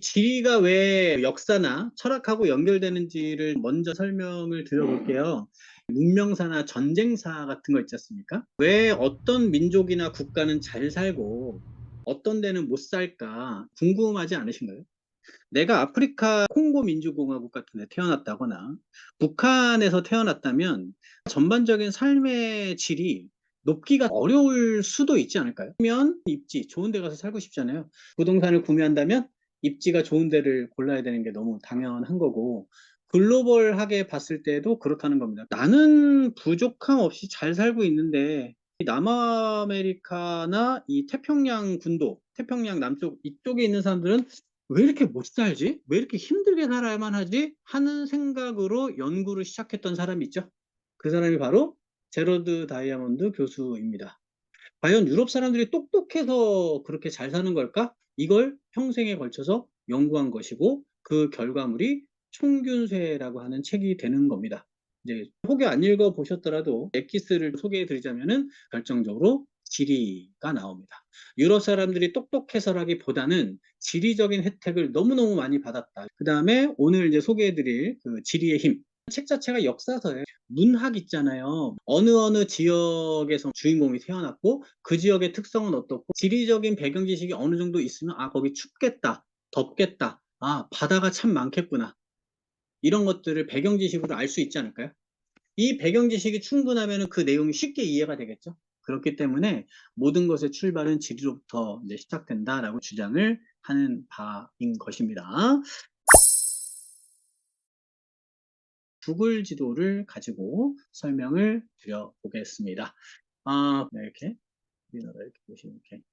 지리가 왜 역사나 철학하고 연결되는지를 먼저 설명을 드려볼게요. 문명사나 전쟁사 같은 거 있지 않습니까? 왜 어떤 민족이나 국가는 잘 살고 어떤 데는 못 살까 궁금하지 않으신가요? 내가 아프리카 콩고 민주공화국 같은 데 태어났다거나 북한에서 태어났다면 전반적인 삶의 질이 높기가 어려울 수도 있지 않을까요? 그러면 입지, 좋은 데 가서 살고 싶잖아요. 부동산을 구매한다면 입지가 좋은 데를 골라야 되는 게 너무 당연한 거고, 글로벌하게 봤을 때도 그렇다는 겁니다. 나는 부족함 없이 잘 살고 있는데 이 남아메리카나 이 태평양 군도, 태평양 남쪽 이쪽에 있는 사람들은 왜 이렇게 못 살지? 왜 이렇게 힘들게 살아야만 하지? 하는 생각으로 연구를 시작했던 사람이 있죠. 그 사람이 바로 제러드 다이아몬드 교수입니다. 과연 유럽 사람들이 똑똑해서 그렇게 잘 사는 걸까? 이걸 평생에 걸쳐서 연구한 것이고 그 결과물이 총균쇠라고 하는 책이 되는 겁니다. 이제 혹여 안 읽어 보셨더라도 엑기스를 소개해 드리자면은 결정적으로 지리가 나옵니다. 유럽 사람들이 똑똑해서라기보다는 지리적인 혜택을 너무너무 많이 받았다. 그 다음에 오늘 이제 소개해 드릴 그 지리의 힘. 책 자체가 역사서예요. 문학 있잖아요. 어느 지역에서 주인공이 태어났고 그 지역의 특성은 어떻고 지리적인 배경 지식이 어느 정도 있으면 아 거기 춥겠다, 덥겠다, 아 바다가 참 많겠구나 이런 것들을 배경 지식으로 알 수 있지 않을까요? 이 배경 지식이 충분하면 그 내용이 쉽게 이해가 되겠죠. 그렇기 때문에 모든 것의 출발은 지리로부터 이제 시작된다라고 주장을 하는 바인 것입니다. 구글 지도를 가지고 설명을 드려보겠습니다. 네, 이렇게 우리나라 이렇게 보시면 이렇게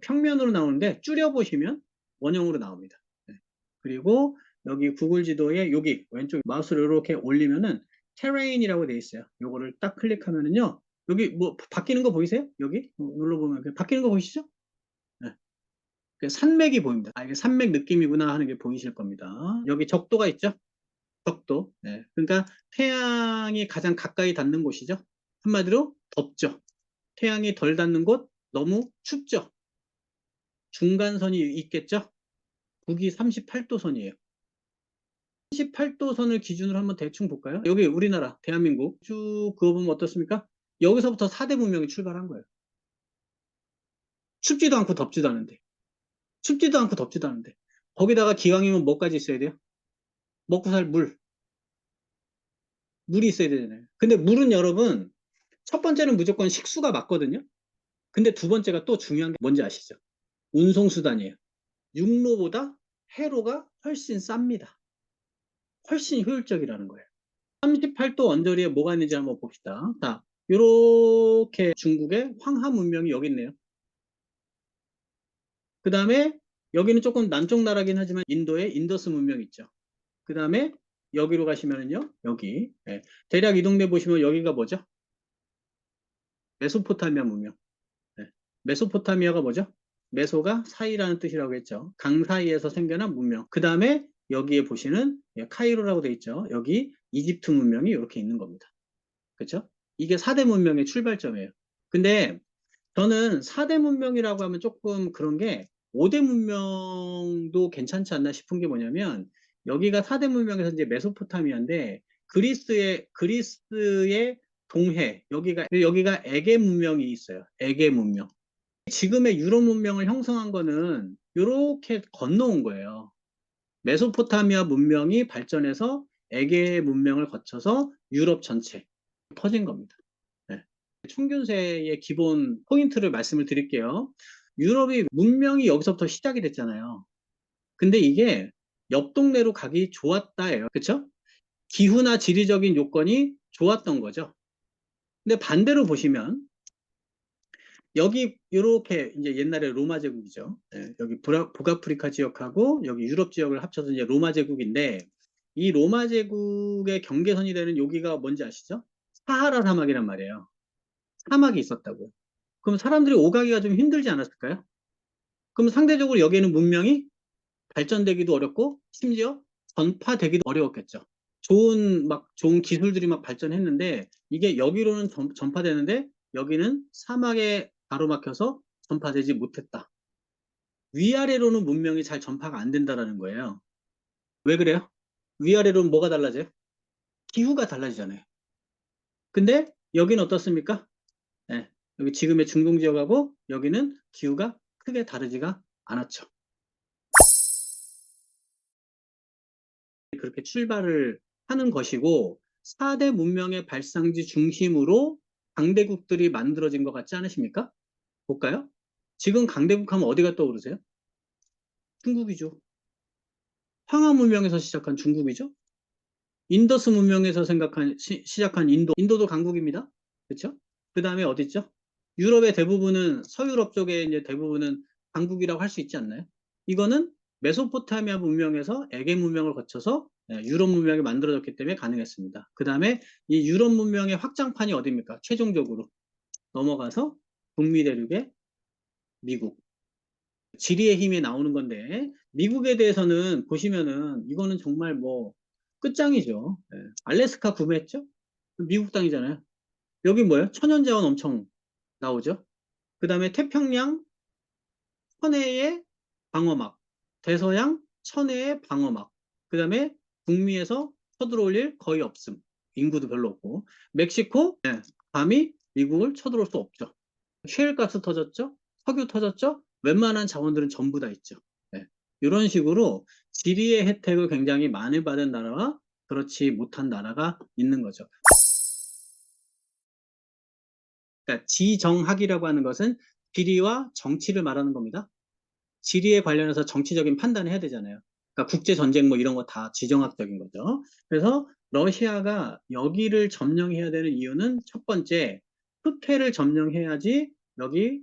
평면으로 나오는데 줄여보시면 원형으로 나옵니다. 네. 그리고 여기 구글 지도에 여기 왼쪽 마우스를 이렇게 올리면은 terrain이라고 되어 있어요. 요거를 딱 클릭하면은요. 여기 뭐 바뀌는 거 보이세요? 여기 눌러보면 바뀌는 거 보이시죠? 네. 산맥이 보입니다. 아, 이게 산맥 느낌이구나 하는 게 보이실 겁니다. 여기 적도가 있죠? 적도. 네. 그러니까 태양이 가장 가까이 닿는 곳이죠. 한마디로 덥죠. 태양이 덜 닿는 곳 너무 춥죠. 중간선이 있겠죠. 북이 38도 선이에요. 38도 선을 기준으로 한번 대충 볼까요? 여기 우리나라 대한민국 쭉 그어보면 어떻습니까? 여기서부터 4대 문명이 출발한 거예요. 춥지도 않고 덥지도 않은데, 춥지도 않고 덥지도 않은데, 거기다가 기왕이면 뭐까지 있어야 돼요? 먹고 살 물이 있어야 되잖아요. 근데 물은 여러분 첫 번째는 무조건 식수가 맞거든요. 근데 두 번째가 또 중요한 게 뭔지 아시죠? 운송수단이에요. 육로보다 해로가 훨씬 쌉니다. 훨씬 효율적이라는 거예요. 38도 언저리에 뭐가 있는지 한번 봅시다. 자, 이렇게 중국의 황하 문명이 여기 있네요. 그 다음에 여기는 조금 남쪽 나라긴 하지만 인도의 인더스 문명 있죠. 그 다음에 여기로 가시면은요, 여기. 예. 대략 이 동네 보시면 여기가 뭐죠? 메소포타미아 문명. 예. 메소포타미아가 뭐죠? 메소가 사이라는 뜻이라고 했죠. 강 사이에서 생겨난 문명. 그 다음에 여기에 보시는 카이로라고 돼 있죠. 여기 이집트 문명이 이렇게 있는 겁니다. 그렇죠? 이게 4대 문명의 출발점이에요. 근데 저는 4대 문명이라고 하면 조금 그런 게 5대 문명도 괜찮지 않나 싶은 게 뭐냐면 여기가 4대 문명에서 이제 메소포타미아인데 그리스의 동해 여기가 에게 문명이 있어요. 에게 문명. 지금의 유럽 문명을 형성한 거는 이렇게 건너온 거예요. 메소포타미아 문명이 발전해서 에게 문명을 거쳐서 유럽 전체 퍼진 겁니다. 네. 총균세의 기본 포인트를 말씀을 드릴게요. 유럽이 문명이 여기서부터 시작이 됐잖아요. 근데 이게 옆 동네로 가기 좋았다예요. 그쵸? 기후나 지리적인 요건이 좋았던 거죠. 근데 반대로 보시면 여기 이렇게 이제 옛날에 로마 제국이죠. 예, 여기 북아프리카 지역하고 여기 유럽 지역을 합쳐서 이제 로마 제국인데 이 로마 제국의 경계선이 되는 여기가 뭔지 아시죠? 사하라 사막이란 말이에요. 사막이 있었다고요. 그럼 사람들이 오가기가 좀 힘들지 않았을까요? 그럼 상대적으로 여기에는 문명이 발전되기도 어렵고 심지어 전파되기도 어려웠겠죠. 좋은 기술들이 막 발전했는데 이게 여기로는 전파되는데 여기는 사막에 가로막혀서 전파되지 못했다. 위아래로는 문명이 잘 전파가 안 된다라는 거예요. 왜 그래요? 위아래로는 뭐가 달라져요? 기후가 달라지잖아요. 근데 여기는 어떻습니까? 네, 여기 지금의 중동 지역하고 여기는 기후가 크게 다르지가 않았죠. 그렇게 출발을 하는 것이고 4대 문명의 발상지 중심으로 강대국들이 만들어진 것 같지 않으십니까? 볼까요? 지금 강대국 하면 어디가 떠오르세요? 중국이죠. 황하 문명에서 시작한 중국이죠. 인더스 문명에서 시작한 인도도 강국입니다. 그렇죠? 그 다음에 어디 있죠? 유럽의 대부분은 서유럽 쪽에 이제 대부분은 강국이라고 할 수 있지 않나요? 이거는 메소포타미아 문명에서 에게 문명을 거쳐서 유럽 문명이 만들어졌기 때문에 가능했습니다. 그 다음에 이 유럽 문명의 확장판이 어디입니까? 최종적으로 넘어가서 북미 대륙의 미국, 지리의 힘이 나오는 건데 미국에 대해서는 보시면은 이거는 정말 뭐 끝장이죠. 알래스카 구매했죠? 미국 땅이잖아요. 여기 뭐예요? 천연자원 엄청 나오죠. 그 다음에 태평양 천해의 방어막, 대서양 천해의 방어막, 그 다음에 북미에서 쳐들어올 일 거의 없음. 인구도 별로 없고. 멕시코, 감히 미국을 쳐들어올 수 없죠. 셰일가스 터졌죠? 석유 터졌죠? 웬만한 자원들은 전부 다 있죠. 네. 이런 식으로 지리의 혜택을 굉장히 많이 받은 나라와 그렇지 못한 나라가 있는 거죠. 그러니까 지정학이라고 하는 것은 지리와 정치를 말하는 겁니다. 지리에 관련해서 정치적인 판단을 해야 되잖아요. 그러니까 국제전쟁 뭐 이런 거 다 지정학적인 거죠. 그래서 러시아가 여기를 점령해야 되는 이유는 첫 번째, 흑해를 점령해야지 여기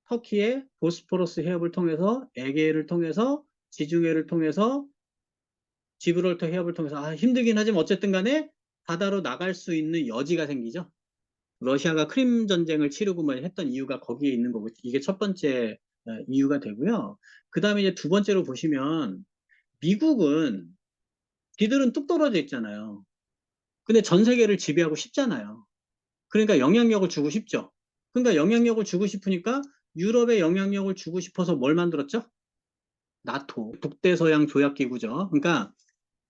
터키의 보스포러스 해협을 통해서 에게해를 통해서 지중해를 통해서 지브롤터 해협을 통해서 힘들긴 하지만 어쨌든 간에 바다로 나갈 수 있는 여지가 생기죠. 러시아가 크림 전쟁을 치르고 뭐 했던 이유가 거기에 있는 거고 이게 첫 번째 이유가 되고요. 그 다음에 이제 두 번째로 보시면 미국은 지들은 뚝 떨어져 있잖아요. 근데 전 세계를 지배하고 싶잖아요. 그러니까 영향력을 주고 싶죠. 그러니까 영향력을 주고 싶으니까 유럽에 영향력을 주고 싶어서 뭘 만들었죠? 나토, 북대서양 조약기구죠. 그러니까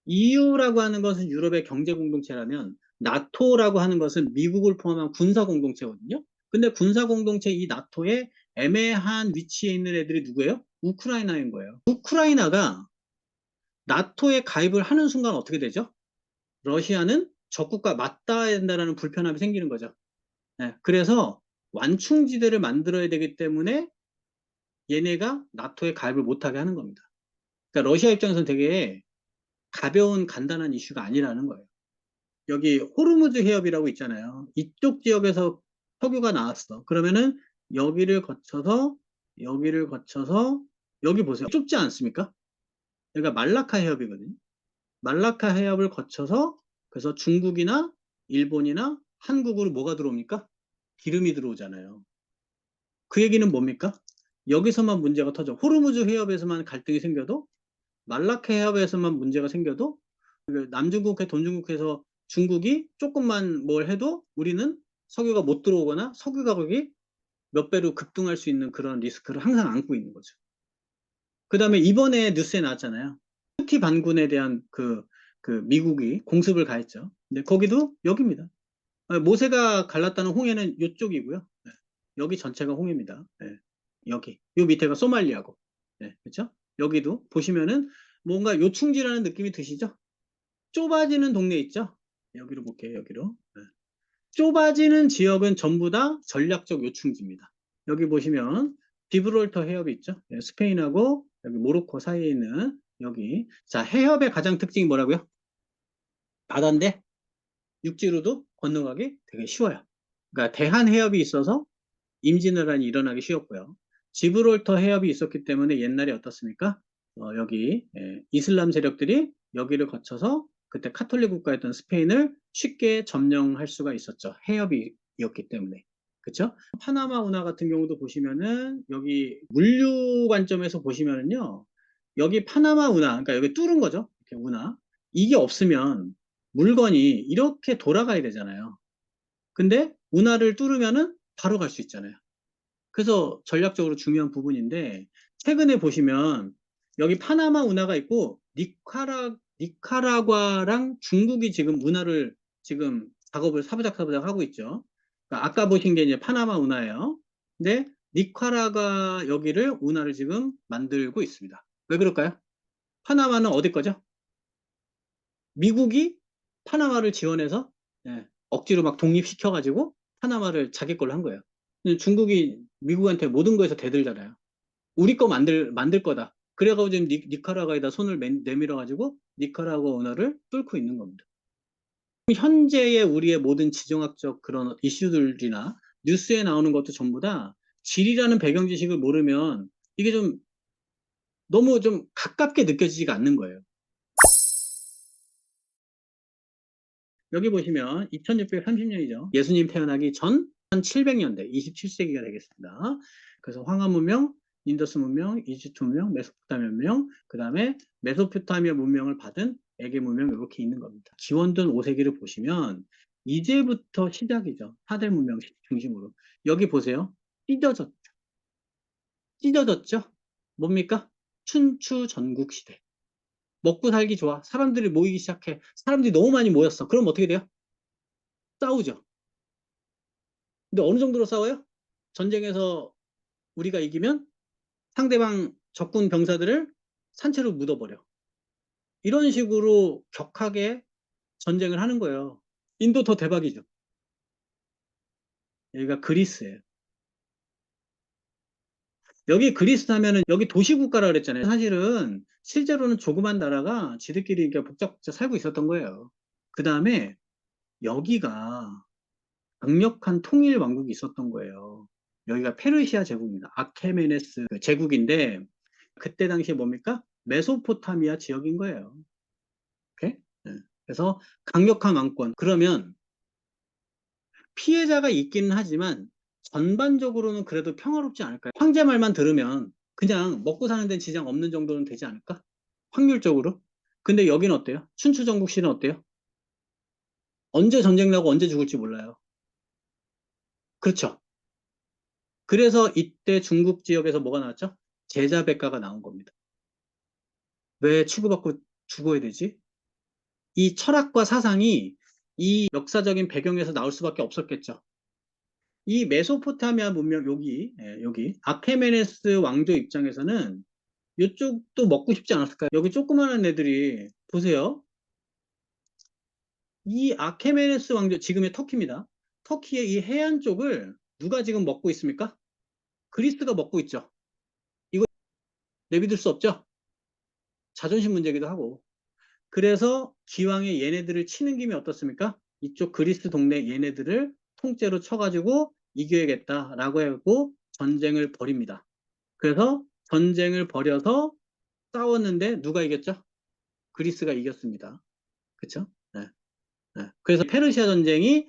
EU라고 하는 것은 유럽의 경제 공동체라면 나토라고 하는 것은 미국을 포함한 군사 공동체거든요. 근데 군사 공동체 이 나토에 애매한 위치에 있는 애들이 누구예요? 우크라이나인 거예요. 우크라이나가 나토에 가입을 하는 순간 어떻게 되죠? 러시아는 적국과 맞닿아야 된다는 불편함이 생기는 거죠. 네, 그래서 완충지대를 만들어야 되기 때문에 얘네가 나토에 가입을 못하게 하는 겁니다. 그러니까 러시아 입장에서는 되게 가벼운 간단한 이슈가 아니라는 거예요. 여기 호르무즈 해협이라고 있잖아요. 이쪽 지역에서 석유가 나왔어. 그러면은 여기를 거쳐서 여기 보세요. 좁지 않습니까? 여기가 말라카 해협이거든요. 말라카 해협을 거쳐서 그래서 중국이나 일본이나 한국으로 뭐가 들어옵니까? 기름이 들어오잖아요. 그 얘기는 뭡니까? 여기서만 문제가 터져. 호르무즈 해협에서만 갈등이 생겨도 말라카 해협에서만 문제가 생겨도 남중국해, 동중국해에서 중국이 조금만 뭘 해도 우리는 석유가 못 들어오거나 석유 가격이 몇 배로 급등할 수 있는 그런 리스크를 항상 안고 있는 거죠. 그 다음에 이번에 뉴스에 나왔잖아요. 후티 반군에 대한 그 미국이 공습을 가했죠. 근데 거기도 여기입니다. 모세가 갈랐다는 홍해는 이쪽이고요. 네. 여기 전체가 홍해입니다. 네. 여기. 요 밑에가 소말리아고. 네. 그렇죠? 여기도 보시면은 뭔가 요충지라는 느낌이 드시죠? 좁아지는 동네 있죠? 여기로 볼게요. 여기로. 네. 좁아지는 지역은 전부 다 전략적 요충지입니다. 여기 보시면 기브롤터 해협이 있죠? 네, 스페인하고 여기 모로코 사이에 있는 여기. 자, 해협의 가장 특징이 뭐라고요? 바다인데 육지로도 건너가기 되게 쉬워요. 그러니까 대한 해협이 있어서 임진왜란이 일어나기 쉬웠고요. 지브롤터 해협이 있었기 때문에 옛날에 어떻습니까? 여기 이슬람 세력들이 여기를 거쳐서 그때 카톨릭 국가였던 스페인을 쉽게 점령할 수가 있었죠. 해협이었기 때문에. 그렇죠? 파나마 운하 같은 경우도 보시면은 여기 물류 관점에서 보시면은요. 여기 파나마 운하, 그러니까 여기 뚫은 거죠. 이렇게 운하. 이게 없으면 물건이 이렇게 돌아가야 되잖아요. 근데 운하를 뚫으면은 바로 갈 수 있잖아요. 그래서 전략적으로 중요한 부분인데 최근에 보시면 여기 파나마 운하가 있고 니카라과랑 중국이 지금 운하를 지금 작업을 사부작사부작 하고 있죠. 그러니까 아까 보신 게 이제 파나마 운하예요. 근데 니카라과 여기를 운하를 지금 만들고 있습니다. 왜 그럴까요? 파나마는 어디 거죠? 미국이 파나마를 지원해서 억지로 막 독립시켜가지고 파나마를 자기 걸로 한 거예요. 근데 중국이 미국한테 모든 거에서 대들잖아요. 우리 거 만들 거다. 그래가지고 지금 니카라과에다 손을 내밀어가지고 니카라과 언어를 뚫고 있는 겁니다. 현재의 우리의 모든 지정학적 그런 이슈들이나 뉴스에 나오는 것도 전부 다 지리라는 배경 지식을 모르면 이게 좀 너무 좀 가깝게 느껴지지가 않는 거예요. 여기 보시면 2630년이죠. 예수님 태어나기 전 1700년대, 27세기가 되겠습니다. 그래서 황하 문명, 인더스 문명, 이집트 문명, 메소포타미아 문명, 그 다음에 메소포타미아 문명을 받은 에게 문명 이렇게 있는 겁니다. 기원전 5세기를 보시면 이제부터 시작이죠. 사대 문명 중심으로. 여기 보세요. 찢어졌죠. 찢어졌죠? 뭡니까? 춘추 전국 시대. 먹고 살기 좋아. 사람들이 모이기 시작해. 사람들이 너무 많이 모였어. 그럼 어떻게 돼요? 싸우죠. 근데 어느 정도로 싸워요? 전쟁에서 우리가 이기면 상대방 적군 병사들을 산채로 묻어버려. 이런 식으로 격하게 전쟁을 하는 거예요. 인도 더 대박이죠. 여기가 그리스예요. 여기 그리스 하면은 여기 도시국가라 그랬잖아요. 사실은 실제로는 조그만 나라가 지들끼리 이렇게 복잡복잡 살고 있었던 거예요. 그 다음에 여기가 강력한 통일 왕국이 있었던 거예요. 여기가 페르시아 제국입니다. 아케메네스 제국인데 그때 당시에 뭡니까? 메소포타미아 지역인 거예요. 오케이? 네. 그래서 강력한 왕권. 그러면 피해자가 있기는 하지만 전반적으로는 그래도 평화롭지 않을까요? 황제 말만 들으면 그냥 먹고 사는 데는 지장 없는 정도는 되지 않을까? 확률적으로. 근데 여기는 어때요? 춘추전국시는 어때요? 언제 전쟁 나고 언제 죽을지 몰라요. 그렇죠. 그래서 이때 중국 지역에서 뭐가 나왔죠? 제자백가가 나온 겁니다. 왜 치고받고 죽어야 되지? 이 철학과 사상이 이 역사적인 배경에서 나올 수밖에 없었겠죠. 이 메소포타미아 문명 여기 아케메네스 왕조 입장에서는 이쪽도 먹고 싶지 않았을까요? 여기 조그마한 애들이 보세요. 이 아케메네스 왕조 지금의 터키입니다. 터키의 이 해안 쪽을 누가 지금 먹고 있습니까? 그리스가 먹고 있죠. 이거 내비둘 수 없죠. 자존심 문제기도 하고. 그래서 기왕에 얘네들을 치는 김에 어떻습니까? 이쪽 그리스 동네 얘네들을 통째로 쳐가지고 이겨야겠다라고 하고 전쟁을 벌입니다. 그래서 전쟁을 벌여서 싸웠는데 누가 이겼죠? 그리스가 이겼습니다. 그렇죠? 네. 네. 그래서 페르시아 전쟁이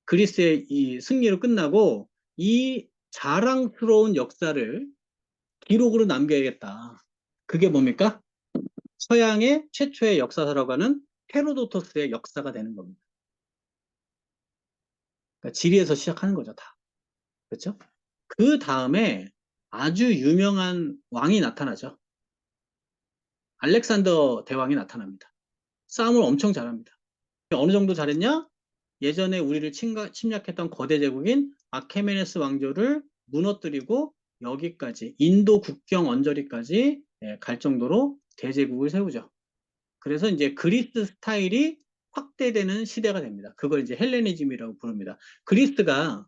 그리스의 이 승리로 끝나고 이 자랑스러운 역사를 기록으로 남겨야겠다. 그게 뭡니까? 서양의 최초의 역사서라고 하는 헤로도토스의 역사가 되는 겁니다. 그러니까 지리에서 시작하는 거죠, 다. 그렇죠? 그 다음에 아주 유명한 왕이 나타나죠. 알렉산더 대왕이 나타납니다. 싸움을 엄청 잘합니다. 어느 정도 잘했냐? 예전에 우리를 침략했던 거대 제국인 아케메네스 왕조를 무너뜨리고 여기까지 인도 국경 언저리까지 갈 정도로 대제국을 세우죠. 그래서 이제 그리스 스타일이 확대되는 시대가 됩니다. 그걸 이제 헬레니즘이라고 부릅니다. 그리스가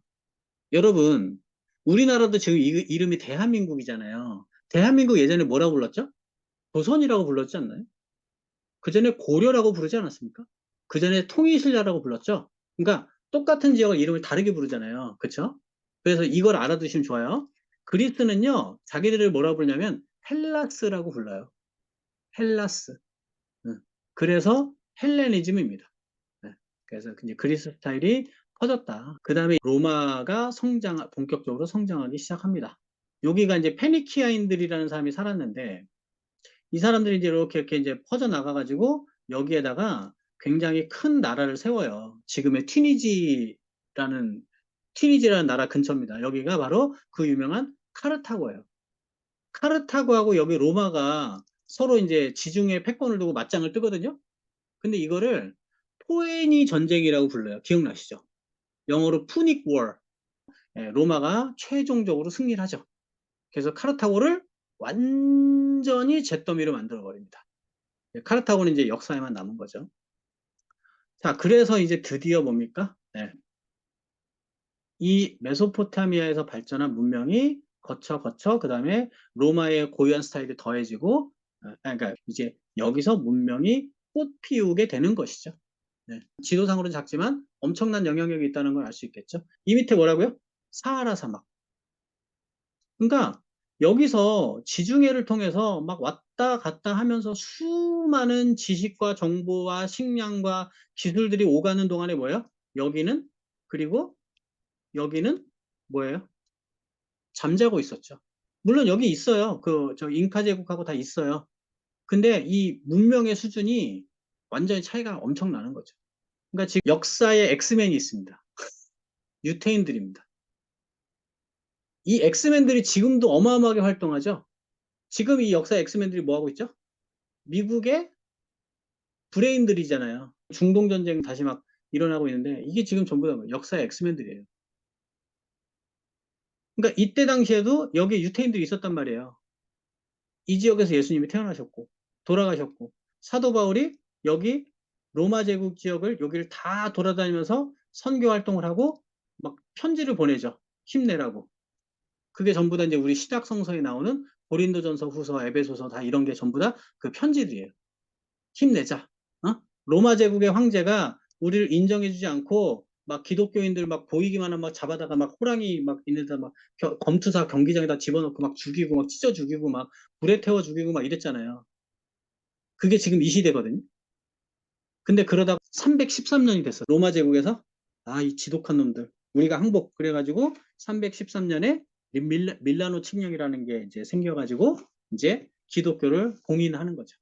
여러분 우리나라도 지금 이름이 대한민국이잖아요. 대한민국 예전에 뭐라고 불렀죠? 조선이라고 불렀지 않나요? 그 전에 고려라고 부르지 않았습니까? 그 전에 통일신라라고 불렀죠? 그러니까 똑같은 지역을 이름을 다르게 부르잖아요. 그렇죠? 그래서 이걸 알아두시면 좋아요. 그리스는요, 자기들을 뭐라고 부르냐면 헬라스라고 불러요. 헬라스. 응. 그래서 헬레니즘입니다. 네. 그래서 이제 그리스 스타일이 퍼졌다. 그 다음에 로마가 본격적으로 성장하기 시작합니다. 여기가 이제 페니키아인들이라는 사람이 살았는데 이 사람들이 이제 이렇게 이제 퍼져 나가가지고 여기에다가 굉장히 큰 나라를 세워요. 지금의 튀니지라는 나라 근처입니다. 여기가 바로 그 유명한 카르타고예요. 카르타고하고 여기 로마가 서로 이제 지중해 패권을 두고 맞짱을 뜨거든요. 근데 이거를 포에니 전쟁이라고 불러요. 기억나시죠? 영어로 푸닉 워. 예, 로마가 최종적으로 승리를 하죠. 그래서 카르타고를 완전히 잿더미로 만들어 버립니다. 예, 카르타고는 이제 역사에만 남은 거죠. 자, 그래서 이제 드디어 뭡니까? 네. 이 메소포타미아에서 발전한 문명이 거쳐 그 다음에 로마의 고유한 스타일이 더해지고 그러니까 이제 여기서 문명이 꽃 피우게 되는 것이죠. 네. 지도상으로는 작지만 엄청난 영향력이 있다는 걸 알 수 있겠죠. 이 밑에 뭐라고요? 사하라 사막. 그러니까 여기서 지중해를 통해서 막 왔다 갔다 하면서 수많은 지식과 정보와 식량과 기술들이 오가는 동안에 뭐예요? 여기는 그리고 여기는 뭐예요? 잠자고 있었죠. 물론 여기 있어요. 저 잉카 제국하고 다 있어요. 근데 이 문명의 수준이 완전히 차이가 엄청 나는 거죠. 그러니까 지금 역사에 엑스맨이 있습니다. 유태인들입니다. 이 엑스맨들이 지금도 어마어마하게 활동하죠. 지금 이 역사 엑스맨들이 뭐 하고 있죠? 미국의 브레인들이잖아요. 중동 전쟁 다시 막 일어나고 있는데 이게 지금 전부 다 역사의 엑스맨들이에요. 그러니까 이때 당시에도 여기 유태인들이 있었단 말이에요. 이 지역에서 예수님이 태어나셨고 돌아가셨고 사도 바울이 여기 로마 제국 지역을 여기를 다 돌아다니면서 선교 활동을 하고 막 편지를 보내죠. 힘내라고. 그게 전부 다 이제 우리 신약 성서에 나오는 고린도전서, 후서, 에베소서 다 이런 게 전부 다 그 편지들이에요. 힘내자. 어? 로마 제국의 황제가 우리를 인정해주지 않고 막 기독교인들 막 보이기만 하면 막 잡아다가 막 호랑이 막 있는데 막 검투사 경기장에다 집어넣고 막 죽이고 막 찢어 죽이고 막 불에 태워 죽이고 막 이랬잖아요. 그게 지금 이 시대거든요. 근데 그러다 313년이 됐어. 로마 제국에서 아, 이 지독한 놈들. 우리가 항복 그래가지고 313년에 밀라노 칙령이라는 게 이제 생겨가지고 이제 기독교를 봉인하는 거죠.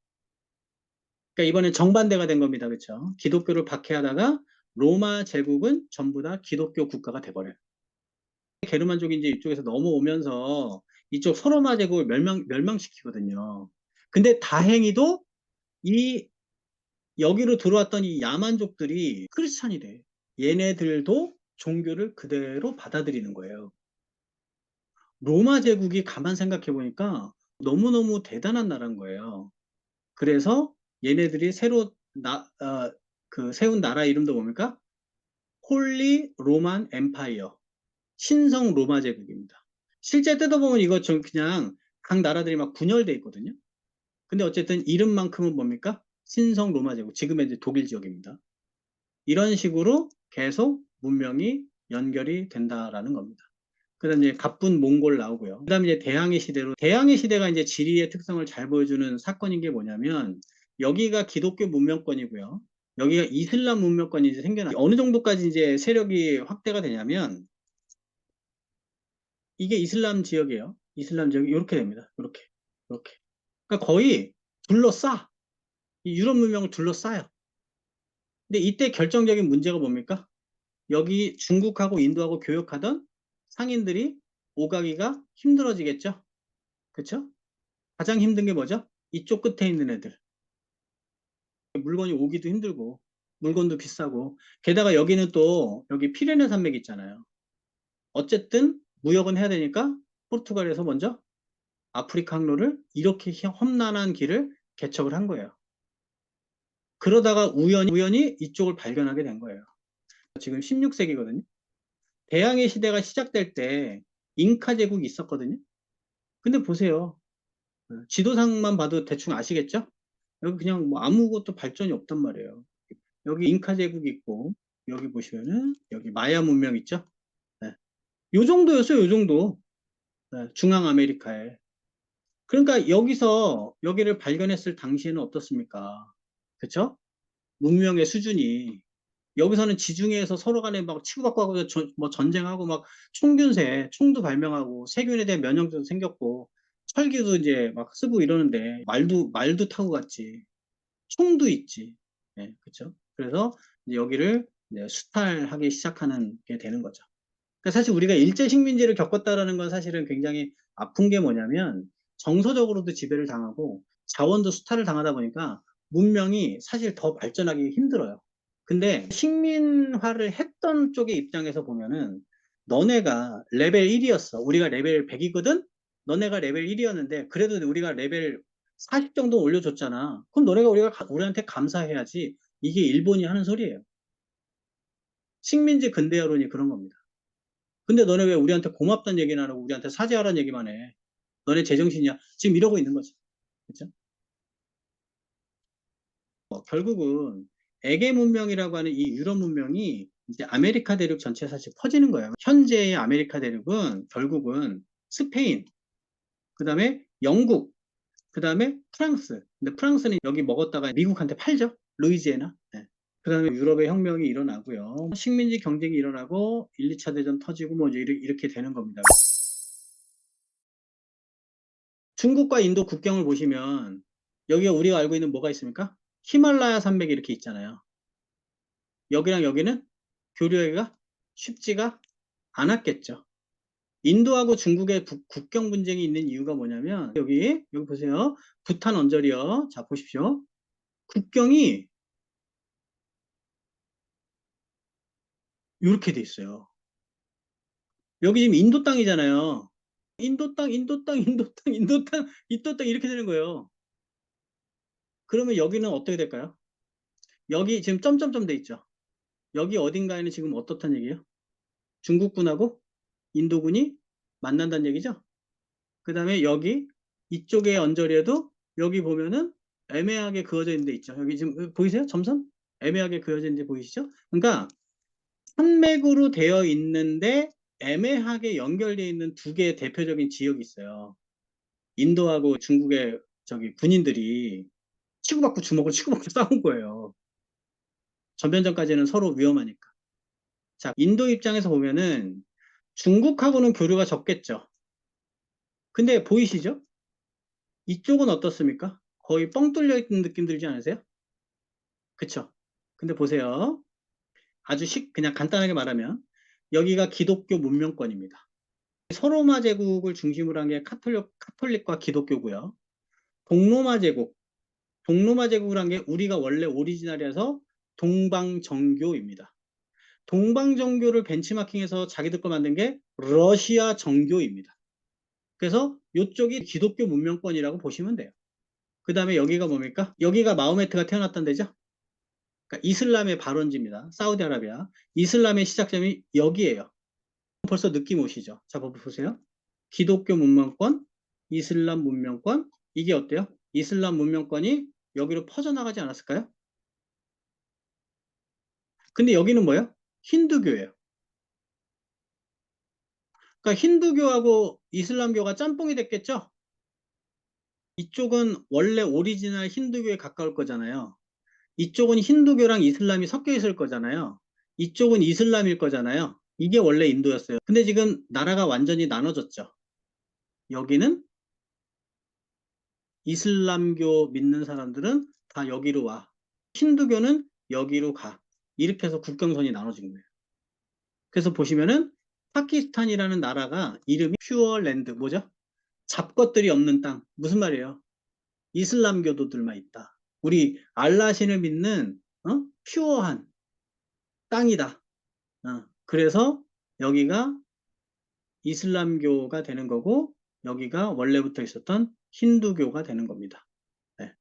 그러니까 이번엔 정반대가 된 겁니다. 그렇죠? 기독교를 박해하다가 로마 제국은 전부 다 기독교 국가가 돼버려요. 게르만족이 이제 이쪽에서 넘어오면서 이쪽 서로마 제국을 멸망시키거든요. 근데 다행히도 이 여기로 들어왔던 이 야만족들이 크리스찬이 돼. 얘네들도 종교를 그대로 받아들이는 거예요. 로마 제국이 가만 생각해 보니까 너무너무 대단한 나라인 거예요. 그래서 얘네들이 새로 그 세운 나라 이름도 뭡니까? 홀리 로만 엠파이어. 신성 로마 제국입니다. 실제 뜯어보면 이거 좀 그냥 각 나라들이 막 분열돼 있거든요. 근데 어쨌든 이름만큼은 뭡니까? 신성 로마 제국. 지금의 이제 독일 지역입니다. 이런 식으로 계속 문명이 연결이 된다라는 겁니다. 그다음 이제 갑분 몽골 나오고요. 그다음 이제 대항해 시대로 대항해 시대가 이제 지리의 특성을 잘 보여주는 사건인 게 뭐냐면 여기가 기독교 문명권이고요. 여기가 이슬람 문명권이 이제 생겨나 어느 정도까지 이제 세력이 확대가 되냐면 이게 이슬람 지역이에요. 이슬람 지역이 이렇게 됩니다. 이렇게 이렇게. 그러니까 거의 둘러싸 이 유럽 문명을 둘러싸요. 근데 이때 결정적인 문제가 뭡니까? 여기 중국하고 인도하고 교역하던 상인들이 오가기가 힘들어지겠죠? 그렇죠? 가장 힘든 게 뭐죠? 이쪽 끝에 있는 애들. 물건이 오기도 힘들고 물건도 비싸고 게다가 여기는 또 여기 피레네 산맥 있잖아요. 어쨌든 무역은 해야 되니까 포르투갈에서 먼저 아프리카 항로를 이렇게 험난한 길을 개척을 한 거예요. 그러다가 우연히 이쪽을 발견하게 된 거예요. 지금 16세기거든요. 대항해 시대가 시작될 때 잉카 제국이 있었거든요. 근데 보세요. 지도상만 봐도 대충 아시겠죠? 여기 그냥 뭐 아무것도 발전이 없단 말이에요. 여기 잉카 제국이 있고 여기 보시면은 여기 마야 문명 있죠? 네. 요 정도였어요. 요 정도. 네. 중앙 아메리카에. 그러니까 여기서 여기를 발견했을 당시에는 어떻습니까? 그쵸? 문명의 수준이 여기서는 지중해에서 서로 간에 막 치고받고 하고 뭐 전쟁하고 막 총균세, 총도 발명하고 세균에 대한 면역도 생겼고 철기도 이제 막 쓰고 이러는데 말도 타고 갔지. 총도 있지. 네, 그렇죠? 그래서 이제 여기를 이제 수탈하기 시작하는 게 되는 거죠. 그러니까 사실 우리가 일제 식민지를 겪었다라는 건 사실은 굉장히 아픈 게 뭐냐면 정서적으로도 지배를 당하고 자원도 수탈을 당하다 보니까 문명이 사실 더 발전하기 힘들어요. 근데 식민화를 했던 쪽의 입장에서 보면은 너네가 레벨 1이었어. 우리가 레벨 100이거든? 너네가 레벨 1이었는데 그래도 우리가 레벨 40 정도 올려줬잖아. 그럼 너네가 우리한테 감사해야지. 이게 일본이 하는 소리예요. 식민지 근대화론이 그런 겁니다. 근데 너네 왜 우리한테 고맙다는 얘기는 안 하고 우리한테 사죄하라는 얘기만 해. 너네 제정신이야. 지금 이러고 있는 거지. 그렇죠? 결국은 에게 문명이라고 하는 이 유럽 문명이 이제 아메리카 대륙 전체에 사실 퍼지는 거예요. 현재의 아메리카 대륙은 결국은 스페인, 그 다음에 영국, 그 다음에 프랑스. 근데 프랑스는 여기 먹었다가 미국한테 팔죠. 루이지애나. 네. 그 다음에 유럽의 혁명이 일어나고요. 식민지 경쟁이 일어나고 1, 2차 대전 터지고 뭐 이제 이렇게 되는 겁니다. 중국과 인도 국경을 보시면 여기가 우리가 알고 있는 뭐가 있습니까? 히말라야 산맥이 이렇게 있잖아요. 여기랑 여기는 교류하기가 쉽지가 않았겠죠. 인도하고 중국의 국경 분쟁이 있는 이유가 뭐냐면 여기 보세요. 부탄 언저리요. 자 보십시오. 국경이 이렇게 돼 있어요. 여기 지금 인도 땅이잖아요. 인도 땅, 인도 땅, 인도 땅, 인도 땅, 인도 땅 이렇게 되는 거예요. 그러면 여기는 어떻게 될까요? 여기 지금 점점점 돼 있죠. 여기 어딘가에는 지금 어떻단 얘기예요? 중국군하고 인도군이 만난다는 얘기죠. 그 다음에 여기 이쪽의 언저리에도 여기 보면은 애매하게 그어져 있는 데 있죠. 여기 지금 보이세요? 점선? 애매하게 그어져 있는 데 보이시죠? 그러니까 산맥으로 되어 있는데 애매하게 연결되어 있는 두 개의 대표적인 지역이 있어요. 인도하고 중국의 저기 군인들이 치고받고 주먹을 치고받고 싸운 거예요. 전면전까지는 서로 위험하니까. 자, 인도 입장에서 보면은 중국하고는 교류가 적겠죠. 근데 보이시죠? 이쪽은 어떻습니까? 거의 뻥 뚫려 있는 느낌 들지 않으세요? 그쵸? 근데 보세요. 그냥 간단하게 말하면 여기가 기독교 문명권입니다. 서로마 제국을 중심으로 한 게 카톨릭과 기독교고요. 동로마 제국, 동로마 제국을 한 게 우리가 원래 오리지널이라서 동방정교입니다. 동방정교를 벤치마킹해서 자기들 거 만든 게 러시아 정교입니다. 그래서 이쪽이 기독교 문명권이라고 보시면 돼요. 그 다음에 여기가 뭡니까? 여기가 마호메트가 태어났던 데죠? 그러니까 이슬람의 발원지입니다. 사우디아라비아. 이슬람의 시작점이 여기에요. 벌써 느낌 오시죠? 자, 보세요. 기독교 문명권, 이슬람 문명권, 이게 어때요? 이슬람 문명권이 여기로 퍼져나가지 않았을까요? 근데 여기는 뭐예요? 힌두교예요. 그러니까 힌두교하고 이슬람교가 짬뽕이 됐겠죠? 이쪽은 원래 오리지널 힌두교에 가까울 거잖아요. 이쪽은 힌두교랑 이슬람이 섞여 있을 거잖아요. 이쪽은 이슬람일 거잖아요. 이게 원래 인도였어요. 근데 지금 나라가 완전히 나눠졌죠. 여기는 이슬람교 믿는 사람들은 다 여기로 와. 힌두교는 여기로 가. 이렇게 해서 국경선이 나눠진 거예요. 그래서 보시면은 파키스탄이라는 나라가 이름이 퓨어랜드 뭐죠? 잡것들이 없는 땅. 무슨 말이에요? 이슬람교도들만 있다. 우리 알라신을 믿는 퓨어한 땅이다. 그래서 여기가 이슬람교가 되는 거고 여기가 원래부터 있었던 힌두교가 되는 겁니다. 네.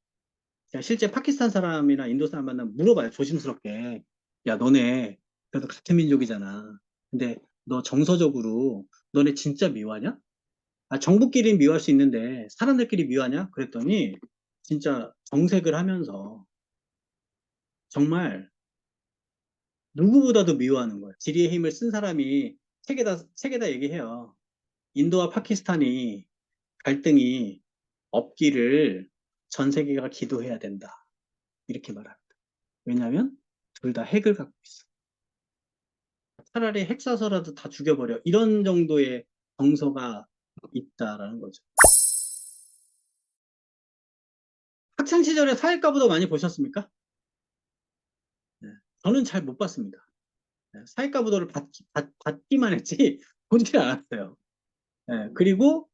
실제 파키스탄 사람이나 인도 사람 만나면 물어봐요. 조심스럽게. 야, 너네 그래도 같은 민족이잖아. 근데 너 정서적으로 너네 진짜 미워하냐? 아, 정부끼리 미워할 수 있는데 사람들끼리 미워하냐? 그랬더니 진짜 정색을 하면서 정말 누구보다도 미워하는 거예요. 지리의 힘을 쓴 사람이 책에다 얘기해요. 인도와 파키스탄이 갈등이 없기를 전 세계가 기도해야 된다. 이렇게 말합니다. 왜냐하면 둘 다 핵을 갖고 있어. 차라리 핵 쏴서라도 다 죽여버려. 이런 정도의 정서가 있다라는 거죠. 학창 시절에 사회과부도 많이 보셨습니까? 네. 저는 잘 못 봤습니다. 네. 사회과부도를 받기만 했지 보질 않았어요. 네. 그리고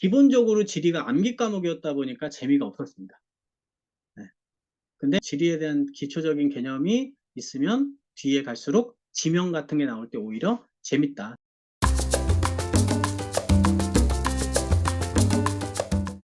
기본적으로 지리가 암기 과목이었다 보니까 재미가 없었습니다. 네. 근데 지리에 대한 기초적인 개념이 있으면 뒤에 갈수록 지명 같은 게 나올 때 오히려 재밌다.